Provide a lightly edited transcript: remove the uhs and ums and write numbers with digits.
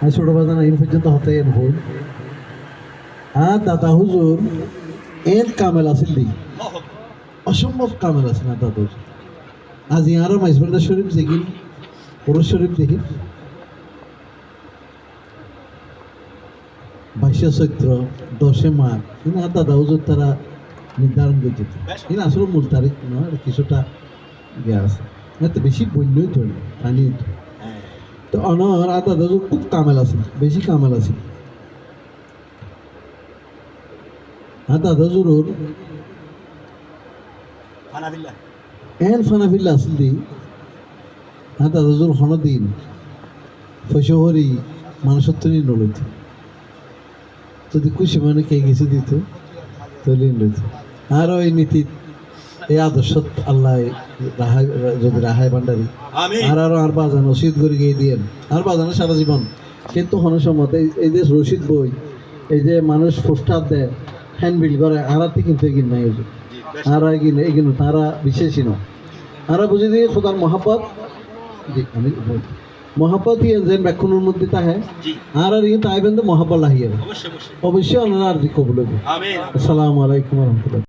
আর ছোট বাজান এই পর্যন্ত হতে এন হই আর দাদা হুজুর এর কামেল আছিল দি অসম্ভব কামেল আছে না দাদা হুজুর আজ ইয়ারও মাইজবান্ডার শরীফ দেখিন পুরুষ শরীফ দেখিন 22 চৈত্র 10 মাঘ কিন্তু আর দাদা হুজুর তারা নির্ধারণ করতে কিন্তু আসলে মূল তারিখ নয় কিছুটা ইয়ে আছে এত বেশি বন্যই তো পানি তো অনর আর দাদা হুজুর খুব কামেল আছে বেশি কামেল আছে আর দাদা হুজুর এন ফানাফিল্লা আসল দি আর দাদা হুজুর হন দিন ফসহরি মানুষত্ব নিয়ে নড়িত যদি খুশি মানে কে কিছু দিত তৈরি লইত আর ওই নীতি এই আদর্শ আল্লাহ রাহাই যদি রাহাই ভান্ডারি আর আরো আর বাজান রশিদ করে গিয়ে দিয়েন আর বাজানো সারা জীবন কিন্তু কোনো সময় এই যে রশিদ বই এই যে মানুষ পোস্টার দেয় হ্যান্ডবিল করে আর কিন্তু এগিন নাই আর এগিন এগিন তারা বিশেষই নয় আর বুঝে দিয়ে খোদার মহাব্বত আমি মহাব্বত ইয়ে যেন ব্যাখ্যানের মধ্যে তাহে আর ইয়ে তাই বেন্দে মহাব্বত লাহিয়ে অবশ্যই ওনারা আর কবুল আসসালামু আলাইকুম রহমতুল্লাহ